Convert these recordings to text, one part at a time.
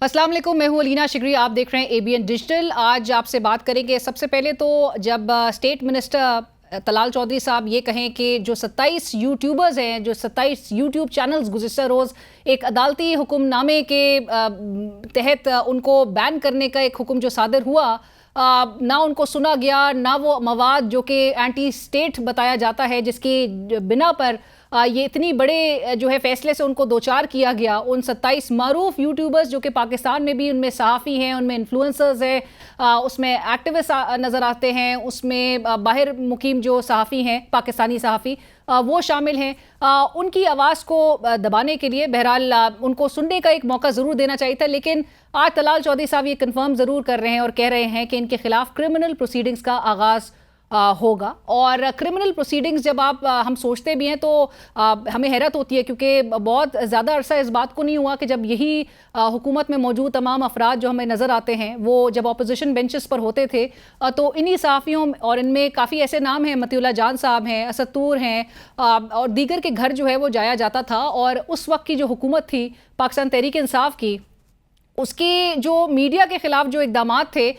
अस्सलाम वालेकुम, मैं हूँ अलीना शिगरी। आप देख रहे हैं एबीएन डिजिटल। आज आपसे बात करेंगे। सबसे पहले तो जब स्टेट मिनिस्टर तलाल चौधरी साहब ये कहें कि जो 27 यूट्यूबर्स हैं, जो 27 यूट्यूब चैनल्स गुज़िश्ता रोज़ एक अदालती हुक्मनामे के तहत उनको बैन करने का एक हुक्म जो सादर हुआ, ना उनको सुना गया, ना वो मवाद जो कि एंटी स्टेट बताया जाता है, जिसकी बिना पर ये इतनी बड़े जो है फैसले से उनको दो चार किया गया। उन 27 मारूफ यूट्यूबर्स जो कि पाकिस्तान में भी, उनमें सहाफ़ी हैं, उनमें इन्फ्लुएंसर्स हैं, उसमें एक्टिविस्ट नज़र आते हैं, उसमें बाहर मुकीम जो सहाफ़ी हैं, पाकिस्तानी सहाफ़ी, वो शामिल हैं। उनकी आवाज़ को दबाने के लिए बहरहाल उनको सुनने का एक मौका ज़रूर देना चाहिए था, लेकिन आज तलाल चौधरी साहब ये कंफर्म ज़रूर कर रहे हैं और कह रहे हैं कि इनके खिलाफ क्रिमिनल प्रोसीडिंग्स का आगाज़ होगा। और क्रिमिनल प्रोसीडिंग्स जब हम सोचते भी हैं तो हमें हैरत होती है, क्योंकि बहुत ज़्यादा अरसा इस बात को नहीं हुआ कि जब यही हुकूमत में मौजूद तमाम अफराद जो हमें नज़र आते हैं, वो जब अपोजिशन बेंचेस पर होते थे तो इन्हीं सहाफ़ियों, और इनमें काफ़ी ऐसे नाम हैं, मतीउल्लाह जान साहब हैं, असद तूर हैं, और दीगर के घर जो है वो जाया जाता था। और उस वक्त की जो हुकूमत थी पाकिस्तान तहरीक इंसाफ की, उसके जो मीडिया के ख़िलाफ़ जो इक़दामात थे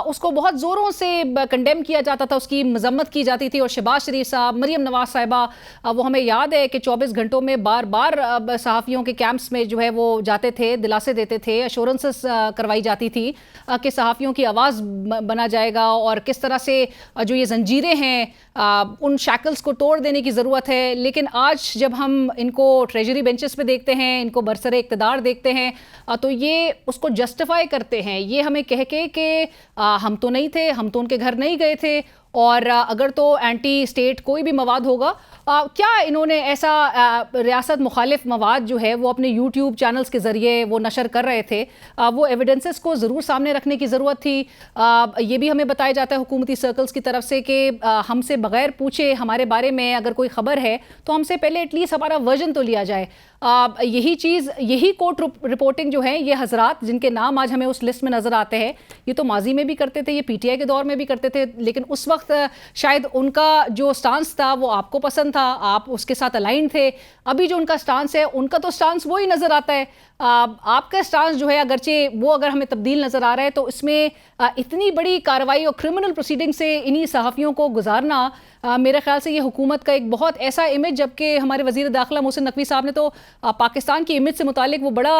उसको बहुत ज़ोरों से कंडेम किया जाता था, उसकी मज़म्मत की जाती थी। और शहबाज शरीफ साहब, मरीम नवाज़ साहिबा, वो हमें याद है कि 24 घंटों में बार बार सहाफ़ियों के कैंप्स में जो है वो जाते थे, दिलासे देते थे, एश्योरेंसेस करवाई जाती थी कि सहाफ़ियों की आवाज़ बना जाएगा, और किस तरह से जो ये जंजीरें हैं उन शैकल्स को तोड़ देने की ज़रूरत है। लेकिन आज जब हम इनको ट्रेजरी बेंचेस पे देखते हैं, इनको बरसरे इक़्तिदार देखते हैं, तो ये उसको जस्टिफाई करते हैं, ये हमें कह के कि हम तो नहीं थे, हम तो उनके घर नहीं गए थे, और अगर तो एंटी स्टेट कोई भी मवाद होगा, क्या इन्होंने ऐसा रियासत मुखालिफ मवाद जो है वो अपने यूट्यूब चैनल्स के ज़रिए वो नशर कर रहे थे, वो एविडेंसेस को ज़रूर सामने रखने की ज़रूरत थी। ये भी हमें बताया जाता है हुकूमती सर्कल्स की तरफ से कि हमसे बग़ैर पूछे हमारे बारे में अगर कोई ख़बर है तो हमसे पहले एटलीस्ट हमारा वर्जन तो लिया जाए। यही चीज़, यही कोर्ट रिपोर्टिंग जो है, ये हजरात जिनके नाम आज हमें उस लिस्ट में नज़र आते हैं, ये तो माजी में भी करते थे, ये पीटीआई के दौर में भी करते थे, लेकिन उस वक्त शायद उनका जो स्टांस था वो आपको पसंद था, आप उसके साथ अलाइन थे। अभी जो उनका स्टांस है, उनका तो स्टांस वही नज़र आता है। आपका स्टांस जो है, अगरचे वो अगर हमें तब्दील नज़र आ रहा है, तो इसमें इतनी बड़ी कार्रवाई और क्रिमिनल प्रोसीडिंग से इन्हीं सहाफ़ियों को गुजारना, मेरे ख्याल से ये हुकूमत का एक बहुत ऐसा इमेज, जबकि हमारे वज़ीर दाखिला मोहसिन नकवी साहब ने तो पाकिस्तान की इमेज से मुतालिक वो बड़ा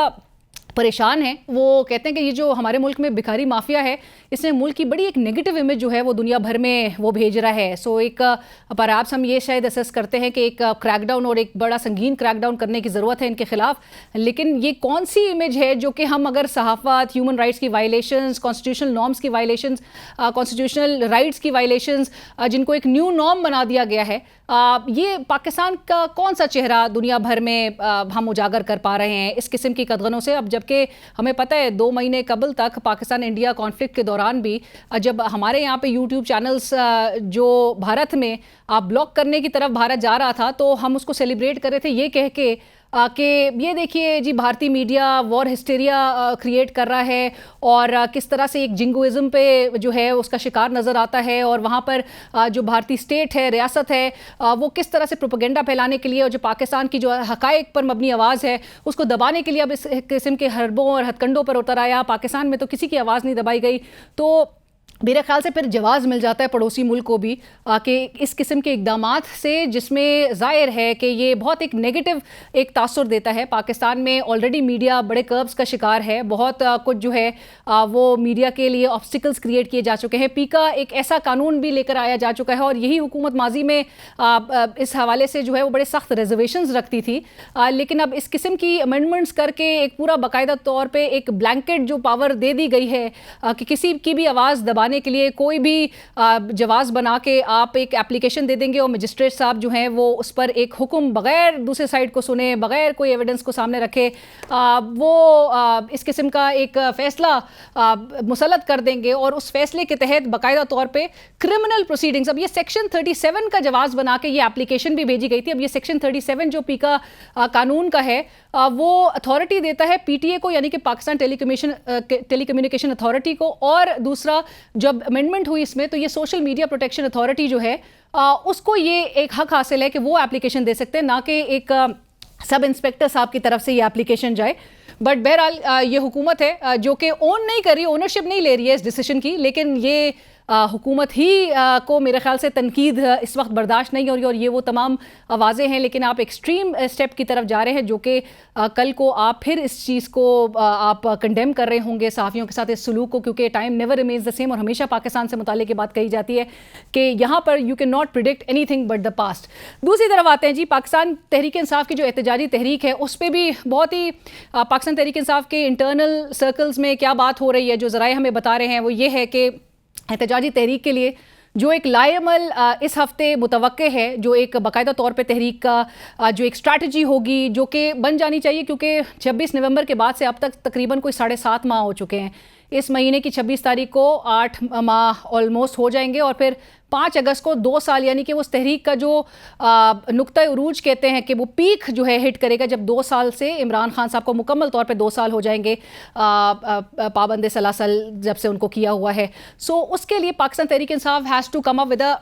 परेशान है। वो कहते हैं कि ये जो हमारे मुल्क में भिखारी माफिया है, इसने मुल्क की बड़ी एक नेगेटिव इमेज जो है वो दुनिया भर में वो भेज रहा है। सो एक परहैप्स हम ये शायद असेस करते हैं कि एक क्रैकडाउन और एक बड़ा संगीन क्रैकडाउन करने की ज़रूरत है इनके खिलाफ। लेकिन ये कौन सी इमेज है जो कि हम अगर सहाफ़त, ह्यूमन राइट्स की वायलेशंस, कॉन्स्टिट्यूशनल नॉर्म्स की वायलेशंस, कॉन्स्टिट्यूशनल राइट्स की वायलेशंस, जिनको एक न्यू नॉर्म बना दिया गया है, ये पाकिस्तान का कौन सा चेहरा दुनिया भर में हम उजागर कर पा रहे हैं इस किस्म की कदगनों से? अब जबकि हमें पता है 2 महीने कबल तक पाकिस्तान इंडिया कॉन्फ्लिक्ट के दौरान भी जब हमारे यहाँ पे यूट्यूब चैनल्स जो भारत में ब्लॉक करने की तरफ भारत जा रहा था, तो हम उसको सेलिब्रेट कर रहे थे ये कह के कि ये देखिए जी, भारतीय मीडिया वॉर हिस्टेरिया क्रिएट कर रहा है, और किस तरह से एक जिंगोइज़म पे जो है उसका शिकार नज़र आता है, और वहाँ पर जो भारतीय स्टेट है, रियासत है, वो किस तरह से प्रोपेगेंडा फैलाने के लिए, और जो पाकिस्तान की जो हक़ाइक़ पर मबनी आवाज़ है उसको दबाने के लिए अब इस किस्म के हरबों और हथकंडों पर उतर आया। पाकिस्तान में तो किसी की आवाज़ नहीं दबाई गई। तो मेरे ख्याल से फिर जवाज़ मिल जाता है पड़ोसी मुल्क को भी कि इस किस्म के इक़दामात से, जिसमें ज़ाहिर है कि ये बहुत एक नेगेटिव एक तासुर देता है। पाकिस्तान में ऑलरेडी मीडिया बड़े कर्ब्स का शिकार है, बहुत कुछ जो है वो मीडिया के लिए ऑब्स्टिकल्स क्रिएट किए जा चुके हैं। पीका एक ऐसा कानून भी लेकर आया जा चुका है, और यही हुकूमत माजी में इस हवाले से जो है वो बड़े सख्त रिजर्वेशंस रखती थी, लेकिन अब इस किस्म की अमेंडमेंट्स करके एक पूरा बाकायदा तौर पर एक ब्लैंकेट जो पावर दे दी गई है कि किसी की भी आवाज़ दबाने के लिए कोई भी जवाज़ बना के आप एक एप्लीकेशन दे देंगे, और मजिस्ट्रेट साहब जो हैं वो उस पर एक हुक्म बग़ैर दूसरे साइड को सुने, बग़ैर कोई एविडेंस को सामने रखे, वो इस किस्म का एक फ़ैसला मुसल्लत कर देंगे, और उस फैसले के तहत बाकायदा तौर पे क्रिमिनल प्रोसीडिंग्स। अब ये सेक्शन 37 का जवाज़ बना के ये एप्लीकेशन भी भेजी गई थी। अब ये सेक्शन 37 जो पीका कानून का है, वो अथॉरिटी देता है पीटीए को, यानी कि पाकिस्तान टेलीकम्युनिकेशन अथॉरिटी को, और दूसरा जब अमेंडमेंट हुई इसमें, तो ये सोशल मीडिया प्रोटेक्शन अथॉरिटी जो है उसको ये एक हक हासिल है कि वो एप्लीकेशन दे सकते हैं, ना कि एक सब इंस्पेक्टर साहब की तरफ से ये एप्लीकेशन जाए। बट बहरहाल ये हुकूमत है जो कि ओन नहीं कर रही, ओनरशिप नहीं ले रही है इस डिसीजन की, लेकिन ये हुकूमत ही को मेरे ख्याल से तनकीद इस वक्त बर्दाश्त नहीं हो रही, और ये वो तमाम आवाज़ें हैं। लेकिन आप एक्सट्रीम स्टेप की तरफ जा रहे हैं जो कि कल को आप फिर इस चीज़ को आप कंडेम कर रहे होंगे सहाफ़ियों के साथ इस सलूक को, क्योंकि time never remains the same, और हमेशा पाकिस्तान से मुताल्लिक़ बात कही जाती है कि यहाँ पर you can not predict anything but the past. दूसरी तरफ आते हैं जी, पाकिस्तान तहरीक इंसाफ की जो एहतजाजी तहरीक है उस पर भी बहुत ही पाकिस्तान तहरीक इंसाफ के इंटरनल सर्कल्स में क्या बात हो रही है, जो ज़राए हमें बता रहे हैं वो ये है कि एहतजाजी तहरीक के लिए जो एक लाएमल इस हफ्ते मुतवक्के है, जो एक बाकायदा तौर पे तहरीक का जो एक स्ट्रैटेजी होगी जो कि बन जानी चाहिए, क्योंकि 26 नवंबर के बाद से अब तक तकरीबन कोई 7.5 माह हो चुके हैं। इस महीने की 26 तारीख को 8 माह ऑलमोस्ट हो जाएंगे, और फिर 5 अगस्त को 2 साल, यानी कि उस तहरीक का जो नुक्ता उरूज कहते हैं कि वो पीक जो है हिट करेगा जब 2 साल से इमरान खान साहब को मुकम्मल तौर पे 2 साल हो जाएंगे पाबंद सलासल जब से उनको किया हुआ है। सो उसके लिए Pakistan Tehreek Insaf has to come up with a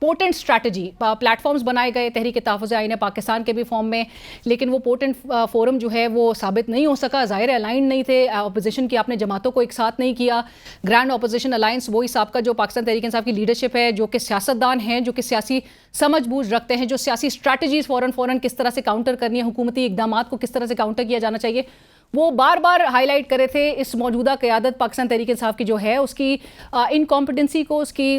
potent strategy. Platforms बनाए गए तहरीक तहफ़्फ़ुज़ आईन पाकिस्तान के भी फॉर्म में, लेकिन वो पोटेंट फोरम जो है वो साबित नहीं हो सका। ज़ाहिर अलाइन नहीं थे अपोजिशन की, आपने जमातों को एक साथ नहीं किया। ग्रैंड अपोजिशन अलायंस वही साहब का जो पाकिस्तान तहरीक इंसाफ की लीडरशिप है, जो कि सियासतदान हैं, जो कि सियासी समझबूझ रखते हैं, जो सियासी स्ट्रैटेजीज फ़ौरन किस तरह से काउंटर करनी है, हुकूमती इकदाम को किस तरह से काउंटर किया जाना चाहिए, वो बार बार हाईलाइट करे थे। इस मौजूदा क़यादत पाकिस्तान तहरीक इंसाफ की जो है उसकी इनकॉम्पिटेंसी को, उसकी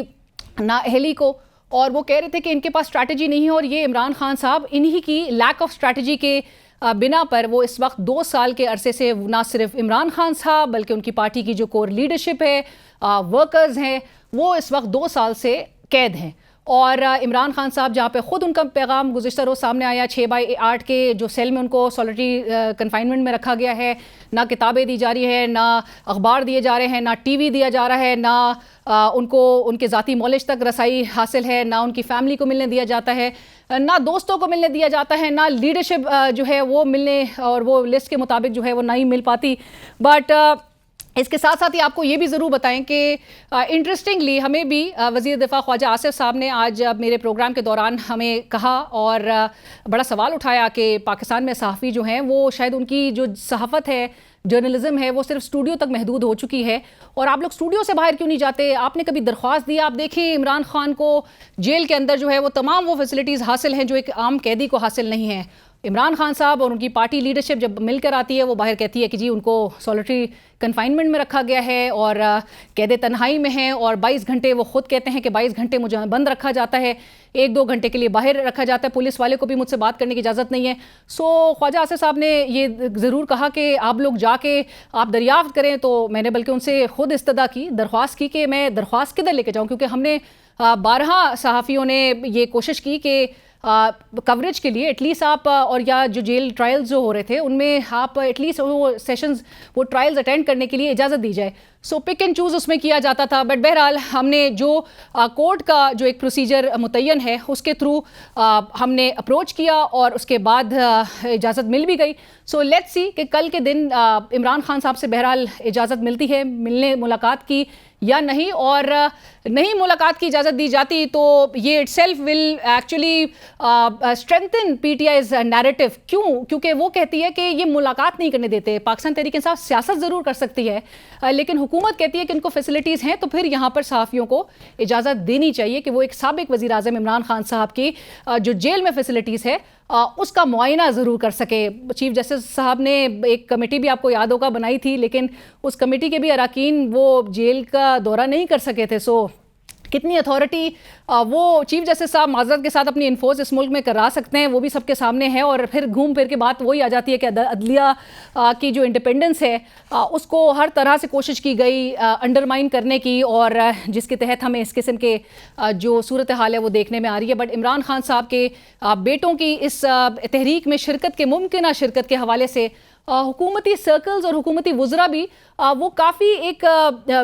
नाअहली को, और वो कह रहे थे कि इनके पास स्ट्रैटेजी नहीं है, और ये इमरान खान साहब इन्हीं की लैक ऑफ स्ट्रैटेजी के बिना पर वो इस वक्त 2 साल के अरसे से ना सिर्फ इमरान खान साहब बल्कि उनकी पार्टी की जो कोर लीडरशिप है, वर्कर्स हैं, वो इस वक्त 2 साल से कैद हैं। और इमरान खान साहब जहाँ पे ख़ुद उनका पैगाम गुज़िश्ता रोज़ सामने आया, 6x8 के जो सेल में उनको सॉलिटरी कन्फाइनमेंट में रखा गया है, ना किताबें दी जा रही है, ना अखबार दिए जा रहे हैं, ना टीवी दिया जा रहा है, ना उनको उनके ज़ाती नॉलेज तक रसाई हासिल है, ना उनकी फैमिली को मिलने दिया जाता है, ना दोस्तों को मिलने दिया जाता है, ना लीडरशिप जो है वो मिलने और वो लिस्ट के मुताबिक जो है वो नहीं मिल पाती। बट इसके साथ साथ ही आपको ये भी ज़रूर बताएं कि इंटरेस्टिंगली हमें भी वज़ीर दिफ़ा ख्वाजा आसिफ साहब ने आज मेरे प्रोग्राम के दौरान हमें कहा और बड़ा सवाल उठाया कि पाकिस्तान में सहाफ़ी जो हैं वो शायद उनकी जो सहाफ़त है, जर्नलिज़म है, वो सिर्फ स्टूडियो तक महदूद हो चुकी है, और आप लोग स्टूडियो से बाहर क्यों नहीं जाते? आपने कभी दरख्वास्त दी? आप देखें इमरान खान को जेल के अंदर जो है वो तमाम वो फैसिलिटीज़ हासिल हैं जो एक आम कैदी को हासिल नहीं है। इमरान खान साहब और उनकी पार्टी लीडरशिप जब मिलकर आती है वो बाहर कहती है कि जी उनको सॉलिटरी कन्फाइनमेंट में रखा गया है और कैद तन्हाई में हैं, और 22 घंटे वो खुद कहते हैं कि 22 घंटे मुझे बंद रखा जाता है, 1-2 घंटे के लिए बाहर रखा जाता है, पुलिस वाले को भी मुझसे बात करने की इजाज़त नहीं है। सो ख्वाजा आसिफ साहब ने ये ज़रूर कहा कि आप लोग जाके आप दरियाफ्त करें, तो मैंने बल्कि उनसे खुद इस्तदा की, दरख्वास्त की कि मैं दरख्वास्त किधर लेके जाऊँ, क्योंकि हमने 12 सहाफ़ियों ने ये कोशिश की कि कवरेज के लिए एटलीस्ट आप और या जो जेल ट्रायल्स जो हो रहे थे उनमें आप एटलीस्ट वो सेशंस, वो ट्रायल्स अटेंड करने के लिए इजाज़त दी जाए। सो पिक एंड चूज़ उसमें किया जाता था। बट बहरहाल हमने जो कोर्ट का जो एक प्रोसीजर मुतय्यन है उसके थ्रू हमने अप्रोच किया और उसके बाद इजाज़त मिल भी गई। सो लेट्स सी कि कल के दिन इमरान खान साहब से बहरहाल इजाज़त मिलती है मिलने मुलाकात की या नहीं, और नहीं मुलाकात की इजाज़त दी जाती तो ये itself will actually strengthen PTI's narrative. क्यों? क्योंकि वो कहती है कि ये मुलाकात नहीं करने देते। पाकिस्तान तहरीक इंसाफ सियासत ज़रूर कर सकती है, लेकिन हुकूमत कहती है कि इनको फैसिलिटीज़ हैं, तो फिर यहाँ पर सहाफ़ियों को इजाज़त देनी चाहिए कि वो एक साबिक वज़ीर आज़म इमरान खान साहब की जो जेल में फैसिलिटीज़ है उसका मुआयना ज़रूर कर सके। चीफ जस्टिस साहब ने एक कमेटी भी आपको याद होगा बनाई थी, लेकिन उस कमेटी के भी अरकान वो जेल का दौरा नहीं कर सके थे। सो कितनी अथॉरिटी वो चीफ जस्टिस साहब माजरत के साथ अपनी इन्फोर्स इस मुल्क में करा सकते हैं, वो भी सबके सामने है। और फिर घूम फिर के बात वही आ जाती है कि अदलिया की जो इंडिपेंडेंस है उसको हर तरह से कोशिश की गई अंडरमाइन करने की, और जिसके तहत हमें इस किस्म के जो सूरत हाल है वो देखने में आ रही है। बट इमरान खान साहब के बेटों की इस तहरीक में शिरकत के मुमकिन शिरकत के हवाले से हुकूमती सर्कल्स और हुकूमती वुज़रा भी वो काफ़ी एक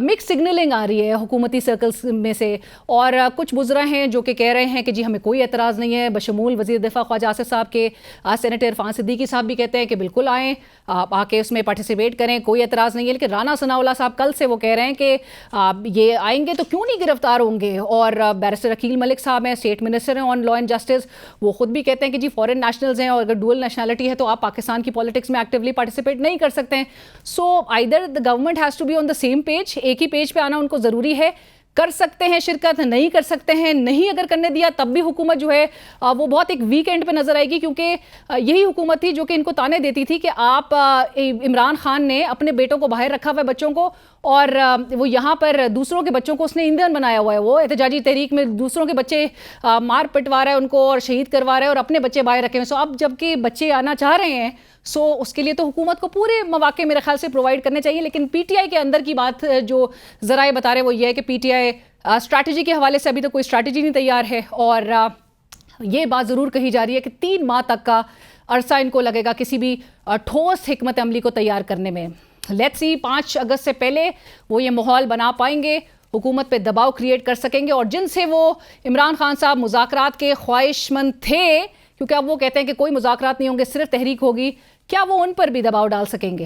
मिक्स सिग्नलिंग आ रही है हुकूमती सर्कल्स में से। और कुछ वुज़रा हैं जो कि कह रहे हैं कि जी हमें कोई एतराज़ नहीं है, बशमूल वज़ीर दिफ़ा ख्वाजा आसिफ साहब के। सेनेटर इरफान सिद्दीकी साहब भी कहते हैं कि बिल्कुल आएँ, आप आके उसमें पार्टिसिपेट करें, कोई एतराज़ नहीं है। लेकिन राना सनाउल्लाह साहब कल से वो कह रहे हैं कि ये आएंगे तो क्यों नहीं गिरफ्तार होंगे। और बैरिस्टर अकील मलिक साहब हैं, स्टेट मिनिस्टर हैं ऑन लॉ एंड जस्टिस, वो खुद भी कहते हैं कि जी फॉरेन नेशनल्स हैं और अगर डुअल नेशनैलिटी है तो आप पाकिस्तान की पॉलिटिक्स में एक्टिवली पार्टिसिपेट नहीं कर सकते हैं। So either the government has to be on the same page, एक ही पेज पे आना उनको ज़रूरी है। कर सकते हैं शिरकत, नहीं कर सकते हैं, नहीं अगर करने दिया तब भी हुकूमत जो है वो बहुत एक वीकेंड पे नजर आएगी। क्योंकि यही हुकूमत थी जो कि इनको ताने देती थी कि आप इमरान खान ने अपने बेटों को बाहर रखा हुआ है, बच्चों को, और वो यहाँ पर दूसरों के बच्चों को उसने ईंधन बनाया हुआ है। वो एहतजाजी तहरीक में दूसरों के बच्चे मार पिटवा रहा है उनको और शहीद करवा रहा है और अपने बच्चे बाहर रखे हुए। सो अब जबकि बच्चे आना चाह रहे हैं, सो उसके लिए तो हुकूमत को पूरे मौके मेरे ख्याल से प्रोवाइड करने चाहिए। लेकिन पीटीआई के अंदर की बात जो ज़राए बता रहे हैं वो ये है कि पीटीआई स्ट्रैटेजी के हवाले से अभी तो कोई स्ट्रैटेजी नहीं तैयार है। और ये बात ज़रूर कही जा रही है कि 3 माह तक का अरसा इनको लगेगा किसी भी ठोस हिकमत अमली को तैयार करने में। लेट्स सी 5 अगस्त से पहले वो ये माहौल बना पाएंगे, हुकूमत पे दबाव क्रिएट कर सकेंगे। और जिनसे वो इमरान खान साहब मुज़ाकरात के ख्वाहिशमंद थे, क्योंकि अब वो कहते हैं कि कोई मुज़ाकरात नहीं होंगे, सिर्फ तहरीक होगी, क्या वो उन पर भी दबाव डाल सकेंगे?